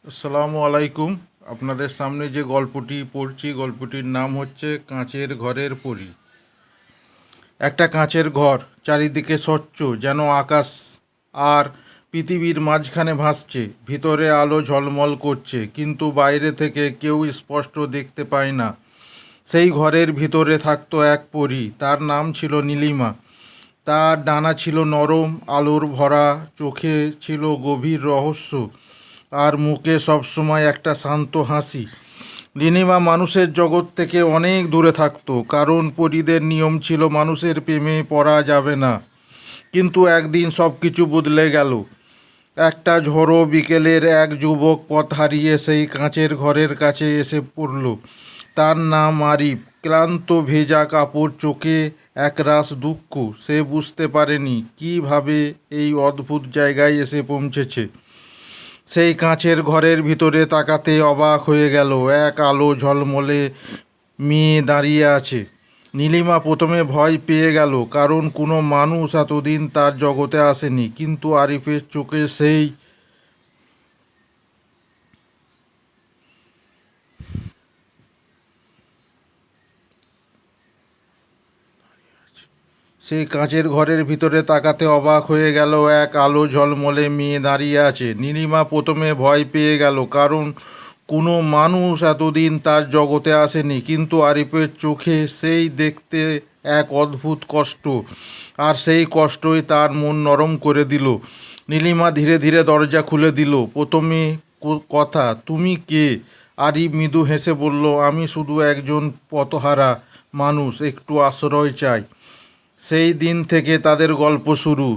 আসসালামু আলাইকুম। আপনাদের সামনে যে গল্পটি পড়ছি, গল্পটির নাম হচ্ছে কাঁচের ঘরের পরী। একটা কাঁচের ঘর, চারিদিকে স্বচ্ছ যেন আকাশ, আর পৃথিবীর মাঝখানে ভাসছে। ভিতরে আলো ঝলমল করছে, কিন্তু বাইরে থেকে কেউ স্পষ্ট দেখতে পায় না। সেই ঘরের ভিতরে থাকতো এক পরী, তার নাম ছিল নীলিমা। তার ডানা ছিল নরম, আলোর ভরা, চোখে ছিল গভীর রহস্য, আর মুখে সবসময় একটা শান্ত হাসি। নীলিমা মানুষের জগৎ থেকে অনেক দূরে থাকতো, কারণ পরীদের নিয়ম ছিল মানুষের প্রেমে পড়া যাবে না। কিন্তু একদিন সব কিছু বদলে গেল। একটা ঝড়ো বিকেলের এক যুবক পথ হারিয়ে সেই কাঁচের ঘরের কাছে এসে পড়ল। তার নাম আরিফ। ক্লান্ত, ভেজা কাপড়, চোখে একরাশ দুঃখ। সে বুঝতে পারেনি কিভাবে এই অদ্ভুত জায়গায় এসে পৌঁছেছে। সেই কাঁচের ঘরের ভিতরে তাকাতে অবাক হয়ে গেল। এক আলো ঝলমলে মেয়ে দাঁড়িয়ে আছে। নীলিমা প্রথমে ভয় পেয়ে গেল, কারণ কোনো মানুষ এতদিন তার জগতে আসেনি। কিন্তু আরিফের চোখে সেই কাঁচের ঘরের ভিতরে তাকাতে অবাক হয়ে গেল। এক আলো ঝলমলে মেয়ে দাঁড়িয়ে আছে। নীলিমা প্রথমে ভয় পেয়ে গেল, কারণ কোনো মানুষ এতদিন তার জগতে আসেনি। কিন্তু আরিফের চোখে সেই দেখতে এক অদ্ভুত কষ্ট, আর সেই কষ্টই তার মন নরম করে দিল। নীলিমা ধীরে ধীরে দরজা খুলে দিল। প্রথমে কথা, তুমি কে? আরিফ মৃদু হেসে বলল, আমি শুধু একজন পথহারা মানুষ, একটু আশ্রয় চাই। সেই দিন থেকে তাদের গল্প শুরু।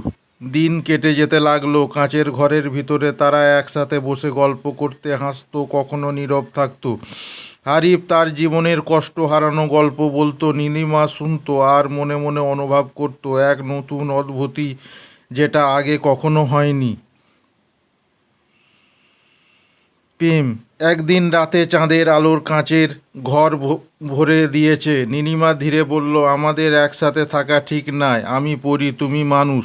দিন কেটে যেতে লাগলো। কাঁচের ঘরের ভিতরে তারা একসাথে বসে গল্প করতে, হাসতো, কখনো নীরব থাকতো। আরিফ তার জীবনের কষ্ট হারানো গল্প বলতো, নীলিমা শুনতো, আর মনে মনে অনুভব করতো এক নতুন অদ্ভুতি, যেটা আগে কখনো হয়নি। প্রেম। একদিন রাতে চাঁদের আলোর কাঁচের ঘর ভরে দিয়েছে। নীলিমা ধীরে বলল, আমাদের একসাথে থাকা ঠিক নয়। আমি পড়ি, তুমি মানুষ।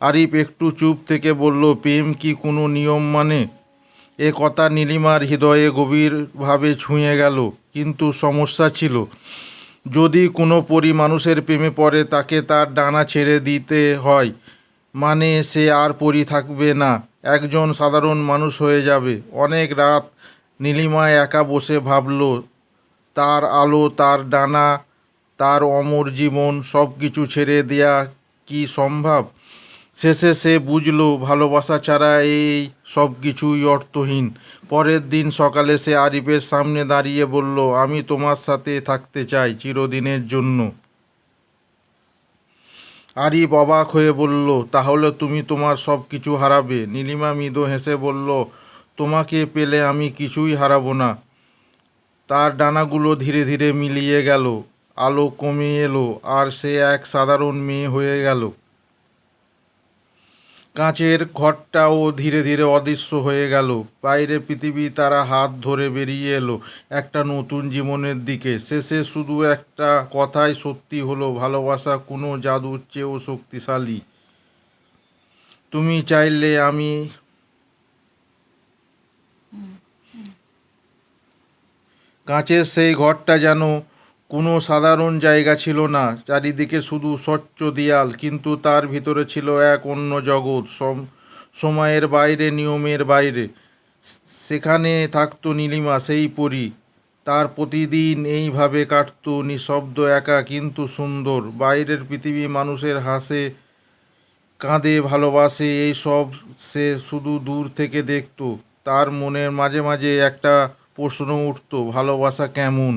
আরিফ একটু চুপ থেকে বলল, প্রেম কি কোনো নিয়ম মানে? এ কথা নীলিমার হৃদয়ে গভীরভাবে ছুঁয়ে গেল। কিন্তু সমস্যা ছিল, যদি কোনো পরী মানুষের প্রেমে পড়ে, তাকে তার ডানা ছেড়ে দিতে হয়। মানে সে আর পরী থাকবে না, একজন সাধারণ মানুষ হয়ে যাবে। অনেক রাত নীলিমা একা বসে ভাবল, তার আলো, তার ডানা, তার অমর জীবন, সব কিছু ছেড়ে দেয়া কি সম্ভব? শেষে সে বুঝল, ভালোবাসা ছাড়া এই সব কিছুই অর্থহীন। পরের দিন সকালে সে আরিফের সামনে দাঁড়িয়ে বলল, আমি তোমার সাথে থাকতে চাই চিরদিনের জন্য। আরিফ অবাক হয়ে বলল, তাহলে তুমি তোমার সব কিছু হারাবে? নীলিমা মৃদু হেসে বলল, তোমাকে পেলে আমি কিছুই হারাবো না। তার ডানাগুলো ধীরে ধীরে মিলিয়ে গেল, আলো কমে এলো, আর সে এক সাধারণ মেয়ে হয়ে গেল। কাঁচের ঘরটাও ধীরে ধীরে অদৃশ্য হয়ে গেল। বাইরে পৃথিবী তারা হাত ধরে বেরিয়ে এলো একটা নতুন জীবনের দিকে। শেষে শুধু একটা কথাই সত্যি হলো, ভালোবাসা কোনো জাদুর চেয়েও শক্তিশালী। তুমি চাইলে আমি কাঁচের সেই ঘরটা যেন কোনো সাধারণ জায়গা ছিল না। চারিদিকে শুধু স্বচ্ছ দেয়াল, কিন্তু তার ভিতরে ছিল এক অন্য জগৎ, সময়ের বাইরে, নিয়মের বাইরে। সেখানে থাকতো নীলিমা, সেই পরী। তার প্রতিদিন এইভাবে কাটতো, নিঃশব্দ, একা, কিন্তু সুন্দর। বাইরের পৃথিবী, মানুষের হাসে, কাঁদে, ভালোবাসে, এই সব সে শুধু দূর থেকে দেখতো। তার মনের মাঝে মাঝে একটা প্রশ্ন উঠতো, ভালোবাসা কেমন?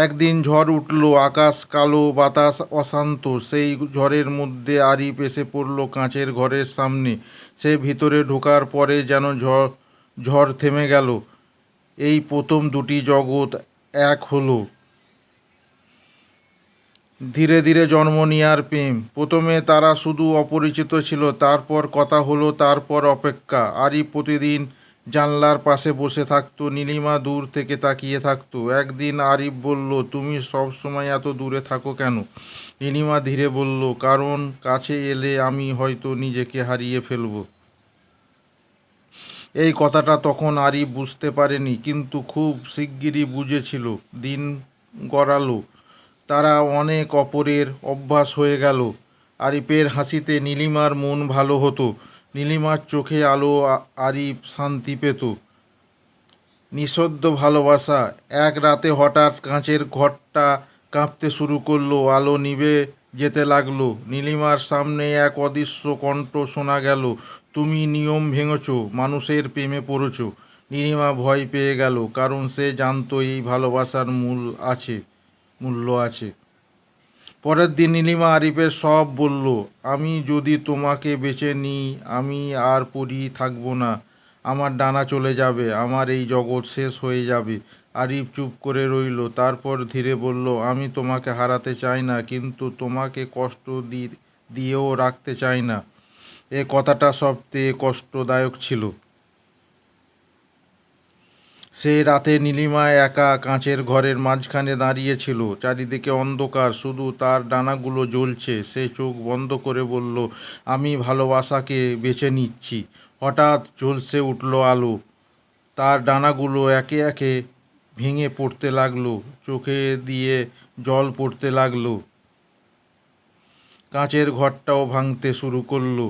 একদিন ঝড় উঠল, আকাশ কালো, বাতাস অশান্ত। সেই ঝড়ের মধ্যে আরিফ এসে পড়ল কাঁচের ঘরের সামনে। সে ভিতরে ঢোকার পরে যেন ঝড় ঝড় থেমে গেল। এই প্রথম দুটি জগৎ এক হলো। ধীরে ধীরে জন্ম নেয়ার প্রেম। প্রথমে তারা শুধু অপরিচিত ছিল, তারপর কথা হলো, তারপর অপেক্ষা। আরিফ প্রতিদিন জানলার পাশে বসে থাকতো, নীলিমা দূর থেকে তাকিয়ে থাকতো। একদিন আরিফ বলল, তুমি সব সময় এত দূরে থাকো কেন? নীলিমা ধীরে বলল, কারণ কাছে এলে আমি হয়তো নিজেকে হারিয়ে ফেলবো। এই কথাটা তখন আরিফ বুঝতে পারেনি, কিন্তু খুব শিগগিরই বুঝেছিল। দিন গড়ালো, তারা অনেক অপরের অভ্যাস হয়ে গেল। আরিফের হাসিতে নীলিমার মন ভালো হতো, নীলিমার চোখে আলো আরিফ শান্তি পেত। নিঃশব্দ ভালোবাসা। এক রাতে হঠাৎ কাঁচের ঘরটা কাঁপতে শুরু করলো, আলো নিভে যেতে লাগলো। নীলিমার সামনে এক অদৃশ্য কণ্ঠ শোনা গেল, তুমি নিয়ম ভেঙেছ, মানুষের প্রেমে পড়েছ। নীলিমা ভয় পেয়ে গেল, কারণ সে জানতো এই ভালোবাসার মূল্য আছে। পরের দিন নীলিমা আরিফের সব বলল। আমি যদি তোমাকে বেছে নিই, আমি আর পড়ি থাকবো না। আমার ডানা চলে যাবে, আমার এই জগৎ শেষ হয়ে যাবে। আরিফ চুপ করে রইল, তারপর ধীরে বলল, আমি তোমাকে হারাতে চাই না, কিন্তু তোমাকে কষ্ট দিয়েও রাখতে চাই না। এ কথাটা সবচেয়ে কষ্টদায়ক ছিল। সেই রাতে নীলিমা একা কাঁচের ঘরের মাঝখানে দাঁড়িয়েছিল। চারিদিকে অন্ধকার, শুধু তার ডানাগুলো জ্বলছে। সে চোখ বন্ধ করে বলল, আমি ভালোবাসাকে বেছে নিচ্ছি। হঠাৎ ঝলসে উঠল আলো, তার ডানাগুলো একে একে ভেঙে পড়তে লাগলো, চোখে দিয়ে জল পড়তে লাগলো। কাঁচের ঘরটাও ভাঙতে শুরু করলো।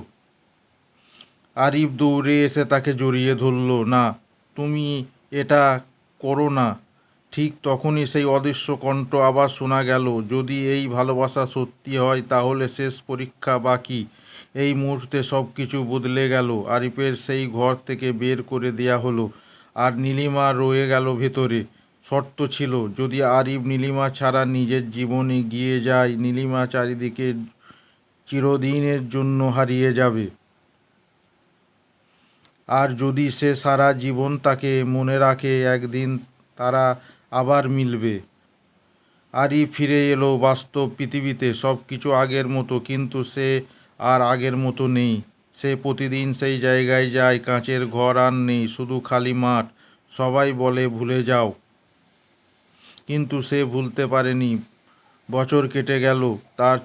আরিফ দৌড়ে এসে তাকে জড়িয়ে ধরল। না, তুমি এটা করো না। ঠিক তখনই সেই অদৃশ্য কণ্ঠ আবার শোনা গেল, যদি এই ভালোবাসা সত্যি হয় তাহলে শেষ পরীক্ষা বাকি। এই মুহূর্তে সব কিছু বদলে গেল। আরিফের সেই ঘর থেকে বের করে দেয়া হলো, আর নীলিমা রয়ে গেল ভেতরে। শর্ত ছিল, যদি আরিফ নীলিমা ছাড়া নিজের জীবন এগিয়ে যায়, নীলিমা চারিদিকে চিরদিনের জন্য হারিয়ে যাবে। আর যদি সে সারা জীবন তাকে মনে রাখে, একদিন তারা আবার মিলবে। আরিফ ফিরে এলো বাস্তব পৃথিবীতে। সব কিছু আগের মতো, কিন্তু সে আর আগের মতো নেই। সে প্রতিদিন সেই জায়গায় যায়, কাঁচের ঘর আর নেই, শুধু খালি মাঠ। সবাই বলে ভুলে যাও, কিন্তু সে ভুলতে পারেনি। বছর কেটে গেল, তার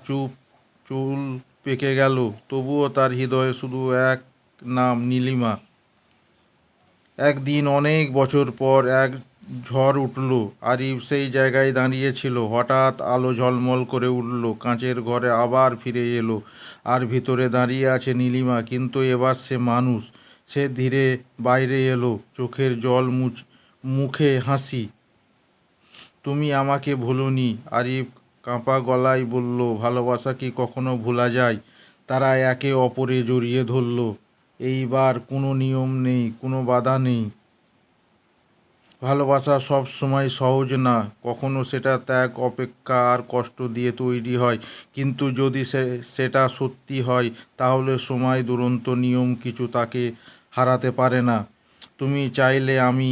চুল পেকে গেল, তবুও তার হৃদয়ে শুধু এক নাম, নীলিমা। একদিন অনেক বছর পর এক ঝড় উঠল। আরিফ সেই জায়গায় দাঁড়িয়েছিল। হঠাৎ আলো ঝলমল করে উঠল, কাঁচের ঘরে আবার ফিরে এলো। আর ভিতরে দাঁড়িয়ে আছে নীলিমা, কিন্তু এবার সে মানুষ। সে ধীরে বাইরে এলো, চোখের জল মুখে হাসি। তুমি আমাকে ভুলোনি, আরিফ কাঁপা গলায় বলল। ভালোবাসা কি কখনো ভোলা যায়? তারা একে অপরে জড়িয়ে ধরল। এইবার কোনো নিয়ম নেই, কোনো বাধা নেই। ভালোবাসা সব সময় সহজ না, কখনো সেটা ত্যাগ, অপেক্ষা আর কষ্ট দিয়ে তৈরি হয়। কিন্তু যদি সেটা সত্যি হয়, তাহলে সময়, দুরন্ত নিয়ম কিছু তাকে হারাতে পারে না। তুমি চাইলে আমি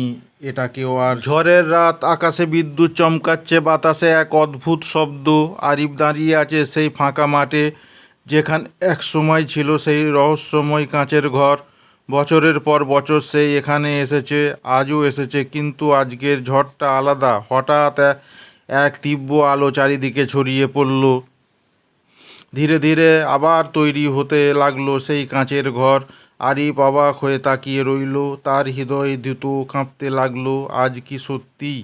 এটাকেও। আর ঝড়ের রাত, আকাশে বিদ্যুৎ চমকাচ্ছে, বাতাসে এক অদ্ভুত শব্দ। আরিফ দাঁড়িয়ে আছে সেই ফাঁকা মাঠে, যেখানে এক সময় ছিল সেই রহস্যময় কাঁচের ঘর। বছরের পর বছর সেই এখানে এসেছে, আজও এসেছে, কিন্তু আজকের ঝড়টা আলাদা। হঠাৎ এক তীব্র আলো চারিদিকে ছড়িয়ে পড়ল। ধীরে ধীরে আবার তৈরি হতে লাগলো সেই কাঁচের ঘর। আরিফ অবাক হয়ে তাকিয়ে রইল, তার হৃদয় দ্রুত কাঁপতে লাগলো। আজ কি সত্যি?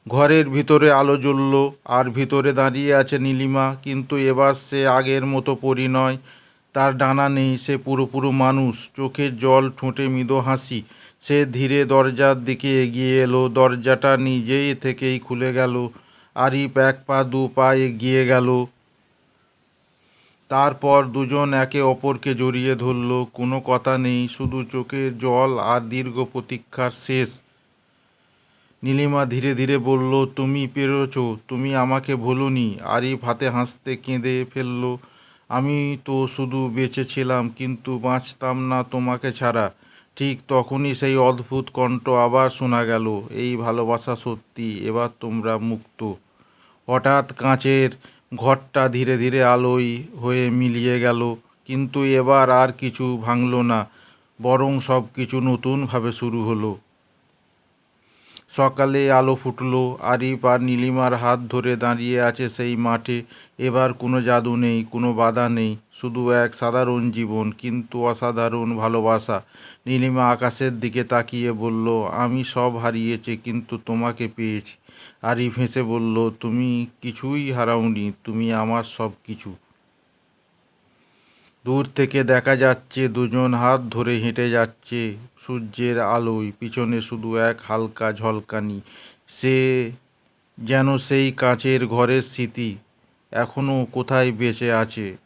ঘরের ভিতরে আলো জ্বলল, আর ভিতরে দাঁড়িয়ে আছে নীলিমা, কিন্তু এবার সে আগের মতো পরি নয়। তার ডানা নেই, সে পুরোপুরি মানুষ। চোখের জল, ঠোঁটে মৃদু হাসি। সে ধীরে দরজার দিকে এগিয়ে এলো, দরজাটা নিজেই থেকেই খুলে গেল। আরিফ এক পা দু পা এগিয়ে গেল। তারপর দুজন একে অপরকে জড়িয়ে ধরল। কোনো কথা নেই, শুধু চোখের জল আর দীর্ঘ প্রতীক্ষার শেষ। নীলিমা ধীরে ধীরে বলল, তুমি পেরেছো, তুমি আমাকে ভুলোনি। আরিফ হাতে হাসতে কেঁদে ফেলল। আমি তো শুধু বেঁচে ছিলাম, কিন্তু বাঁচতাম না তোমাকে ছাড়া। ঠিক তখনই সেই অদ্ভুত কণ্ঠ আবার শোনা গেল, এই ভালোবাসা সত্যি, এবার তোমরা মুক্ত। হঠাৎ কাঁচের ঘরটা ধীরে ধীরে আলোয় হয়ে মিলিয়ে গেল, কিন্তু এবার আর কিছু ভাঙল না, বরং সব কিছু নতুনভাবে শুরু হলো। সকালে আলো ফুটলো। আরিফ আর নীলিমার হাত ধরে দাঁড়িয়ে আছে সেই মাঠে। এবার কোনো জাদু নেই, কোনো বাধা নেই, শুধু এক সাধারণ জীবন কিন্তু অসাধারণ ভালোবাসা। নীলিমা আকাশের দিকে তাকিয়ে বলল, আমি সব হারিয়েছি কিন্তু তোমাকে পেয়েছি। আরিফ হেসে বলল, তুমি কিছুই হারাওনি, তুমি আমার সব কিছু। দূর থেকে দেখা যাচ্ছে দুজন হাত ধরে হেঁটে যাচ্ছে সূর্যের আলোয়, পিছনে শুধু এক হালকা ঝলকানি। সে যেন সেই কাঁচের ঘরের স্মৃতি এখনও কোথায় বেঁচে আছে।